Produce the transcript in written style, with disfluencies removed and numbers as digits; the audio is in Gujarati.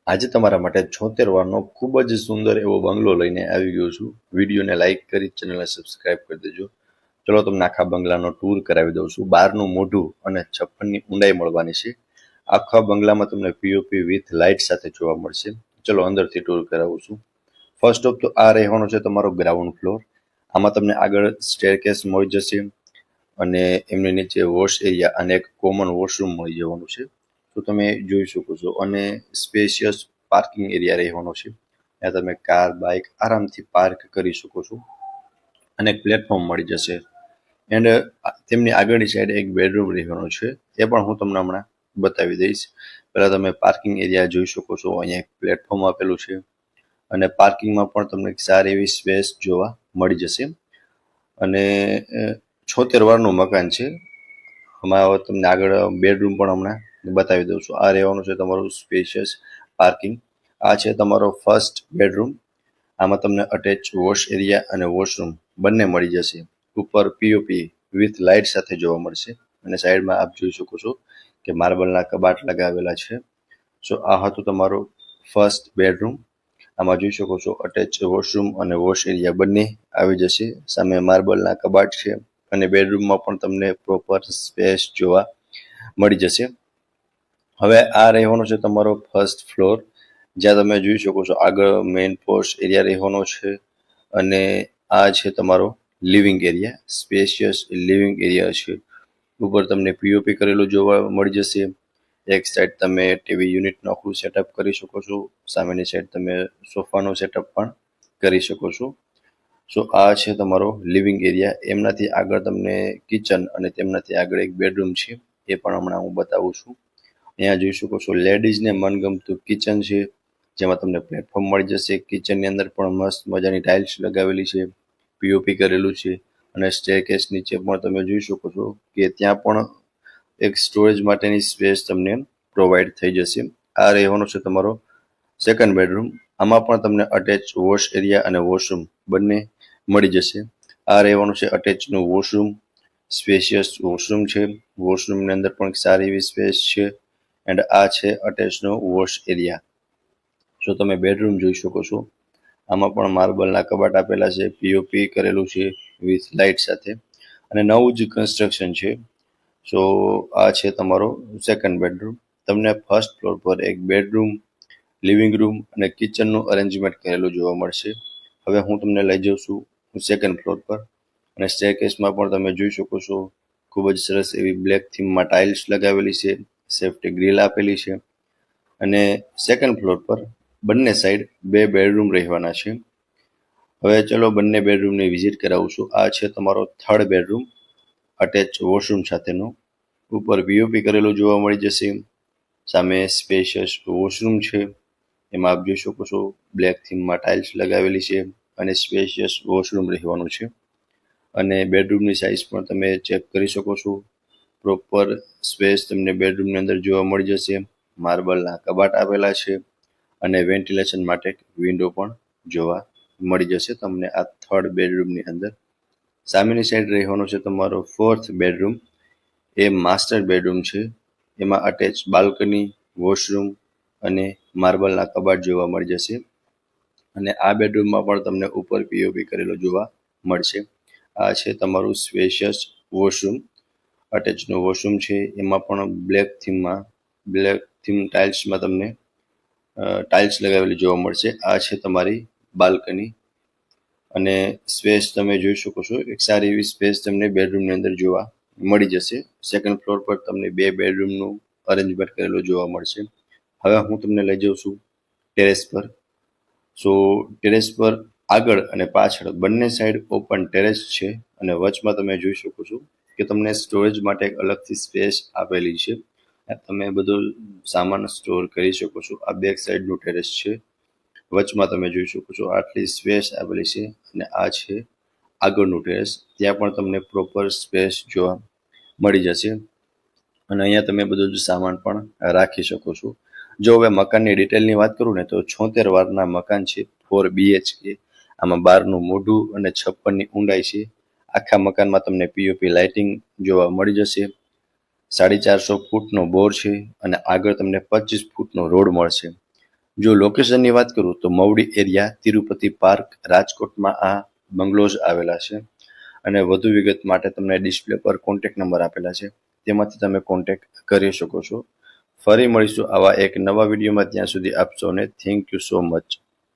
આજે તમારા માટે 76 વારનો ખૂબ જ સુંદર એવો બંગલો લઈને આવી ગયો છું. વિડીયોને લાઇક કરી ચેનલને સબસ્ક્રાઇબ કરી દેજો. ચલો તમને આખા બંગલાનો ટૂર કરાવી દઉં છું. બહારનું મોઢું અને 56ની ઊંડાઈ મળવાની છે. આખા બંગલામાં તમને પીઓપી વિથ લાઇટ સાથે જોવા મળશે. ચલો અંદરથી ટૂર કરાવું છું. ફર્સ્ટ ઓફ તો આ રહેવાનો છે તમારો ગ્રાઉન્ડ ફ્લોર. આમાં તમને આગળ સ્ટેરકેસ મળી જશે અને એમની નીચે વોશ એરિયા અને એક કોમન વોશરૂમ મળી જવાનું છે. તો તમે જોઈ શકો છો અને સ્પેશિયસ પાર્કિંગ એરિયા રહેવાનો છે. ત્યાં તમે કાર બાઇક આરામથી પાર્ક કરી શકો છો અને એક પ્લેટફોર્મ મળી જશે. એન્ડ તેમની આગળની સાઈડ એક બેડરૂમ રહેવાનો છે. એ પણ હું તમને હમણાં બતાવી દઈશ. પહેલાં તમે પાર્કિંગ એરિયા જોઈ શકો છો. અહીંયા એક પ્લેટફોર્મ આપેલું છે અને પાર્કિંગમાં પણ તમને એક સારી એવી સ્પેસ જોવા મળી જશે. અને 76 વારનું મકાન છે. આમાં તમને આગળ બેડરૂમ પણ હમણાં બતાવી દઉં છું. આ રહેવાનું છે તમારું સ્પેશિયસ પાર્કિંગ. આ છે તમારો ફર્સ્ટ બેડરૂમ. આમાં તમને અટેચ વોશ એરિયા અને વોશરૂમ બંને મળી જશે. ઉપર પીઓપી વિથ લાઇટ સાથે જોવા મળશે અને સાઈડમાં આપ જોઈ શકો છો કે માર્બલના કબાટ લગાવેલા છે. સો આ હતું તમારો ફર્સ્ટ બેડરૂમ. આમાં જોઈ શકો છો અટેચ વોશરૂમ અને વોશ એરિયા બંને આવી જશે. સામે માર્બલના કબાટ છે અને બેડરૂમમાં પણ તમને પ્રોપર સ્પેસ જોવા મળી જશે. હવે આ રહેવાનો છે તમારો ફર્સ્ટ ફ્લોર, જ્યાં તમે જોઈ શકો છો આગળ મેઇન પોશ એરિયા રહેવાનો છે અને આ છે તમારો living area, spacious living area છે. ઉપર તમને પીઓપી કરેલું જોવા મળી જશે. એક સાઈડ તમે ટીવી યુનિટનું આખું સેટઅપ કરી શકો છો. સામેની સાઈડ તમે સોફાનું સેટઅપ પણ કરી શકો છો. સો આ છે તમારો લિવિંગ એરિયા. એમનાથી આગળ તમને કિચન અને તેમનાથી આગળ એક બેડરૂમ છે, એ પણ હમણાં હું બતાવું છું. અહીંયા જોઈ શકો છો લેડીઝને મનગમતું કિચન છે, જેમાં તમને પ્લેટફોર્મ મળી જશે. કિચનની અંદર પણ મસ્ત મજાની ટાઇલ્સ લગાવેલી છે, પીઓપી કરેલું છે અને સ્ટેરકેસ નીચે પણ તમે જોઈ શકો છો કે ત્યાં પણ એક સ્ટોરેજ માટેની સ્પેસ તમને પ્રોવાઈડ થઈ જશે. આ રહેવાનો છે તમારો સેકન્ડ બેડરૂમ. આમાં પણ તમને અટેચ વોશ એરિયા અને વોશરૂમ બંને મળી જશે. આ રહેવાનું છે અટેચનું વોશરૂમ, સ્પેશિયસ વોશરૂમ છે. વોશરૂમની અંદર પણ સારી એવી સ્પેસ છે એન્ડ આ છે અટેચનો વોશ એરિયા. જો તમે બેડરૂમ જોઈ શકો છો, આમાં પણ માર્બલના કબાટ આપેલા છે, પીઓપી કરેલું છે વિથ લાઇટ સાથે અને નવું જ કન્સ્ટ્રક્શન છે. સો આ છે તમારો સેકન્ડ બેડરૂમ. તમને ફર્સ્ટ ફ્લોર પર એક બેડરૂમ, લિવિંગ રૂમ અને કિચનનું અરેન્જમેન્ટ કરેલું જોવા મળશે. હવે હું તમને લઈ જાઉં છું સેકન્ડ ફ્લોર પર અને સ્ટેરકેસમાં પણ તમે જોઈ શકો છો ખૂબ જ સરસ એવી બ્લેક થીમમાં ટાઇલ્સ લગાવેલી છે, સેફ્ટી ગ્રીલ આપેલી છે અને સેકન્ડ ફ્લોર પર બંને સાઈડ બે બેડરૂમ રહેવાના છે. હવે ચલો બંને બેડરૂમની વિઝિટ કરાવું છું. આ છે તમારો થર્ડ બેડરૂમ, અટેચ વોશરૂમ સાથેનો. ઉપર પીઓપી કરેલું જોવા મળી જશે. સામે સ્પેશિયસ વોશરૂમ છે, એમાં આપ જોઈ શકો છો બ્લેક થીમમાં ટાઇલ્સ લગાવેલી છે અને સ્પેશિયસ વોશરૂમ રહેવાનું છે. અને બેડરૂમની સાઇઝ પણ તમે ચેક કરી શકો છો. પ્રોપર સ્પેસ તમને બેડરૂમની અંદર જોવા મળી જશે. માર્બલના કબાટ આવેલા છે અને વેન્ટિલેશન માટે વિન્ડો પણ જોવા મળી જશે તમને આ થર્ડ બેડરૂમની અંદર. સામેની સાઈડ રહેવાનો છે તમારો ફોર્થ બેડરૂમ. એ માસ્ટર બેડરૂમ છે. એમાં અટેચ બાલ્કની, વોશરૂમ અને માર્બલના કબાટ જોવા મળી જશે અને આ બેડરૂમમાં પણ તમને ઉપર પીઓપી કરેલો જોવા મળશે. આ છે તમારું સ્પેશિયસ વોશરૂમ. અટેચનું વોશરૂમ છે, એમાં પણ બ્લેક થીમ ટાઇલ્સમાં તમને ટાઇલ્સ લગાવેલી જોવા મળશે. આ છે તમારી બાલ્કની અને સ્પેસ તમે જોઈ શકો છો. એક સારી એવી સ્પેસ તમને બેડરૂમની અંદર જોવા મળી જશે. સેકન્ડ ફ્લોર પર તમને બે બેડરૂમનું અરેન્જમેન્ટ કરેલું જોવા મળશે. હવે હું તમને લઈ જાઉં છું ટેરેસ પર. સો ટેરેસ પર આગળ અને પાછળ બંને સાઈડ ઓપન ટેરેસ છે અને વચમાં તમે જોઈ શકો છો કે તમને સ્ટોરેજ માટે એક અલગથી સ્પેસ આપેલી છે. તમે બધો સામાન સ્ટોર કરી શકો છો. આ બેક સાઈડનું ટેરેસ છે. વચમાં તમે જોઈ શકો છો આટલી સ્પેસ આપેલી છે અને આ છે આગળનું ટેરેસ. ત્યાં પણ તમને પ્રોપર સ્પેસ જોવા મળી જશે અને અહીંયા તમે બધું જ સામાન પણ રાખી શકો છો. જો હવે મકાનની ડિટેલની વાત કરું ને તો 76 વારના મકાન છે, 4 BHK. આમાં 12નું મોઢું અને 56ની ઊંડાઈ છે. આખા મકાનમાં તમને પીઓપી લાઇટિંગ જોવા મળી જશે. 450 ફૂટનો બોર છે અને આગળ તમને 25 ફૂટનો રોડ મળશે. જો લોકેશનની વાત કરું તો મવડી એરિયા, તિરુપતિ પાર્ક, રાજકોટમાં આ બંગલોઝ આવેલા છે. અને વધુ વિગત માટે તમને ડિસ્પ્લે પર કોન્ટેક્ટ નંબર આપેલા છે, તેમાંથી તમે કોન્ટેક્ટ કરી શકો છો. ફરી મળીશું આવા એક નવા વિડીયોમાં. ત્યાં સુધી આપ સૌને થેન્ક યુ સો મચ.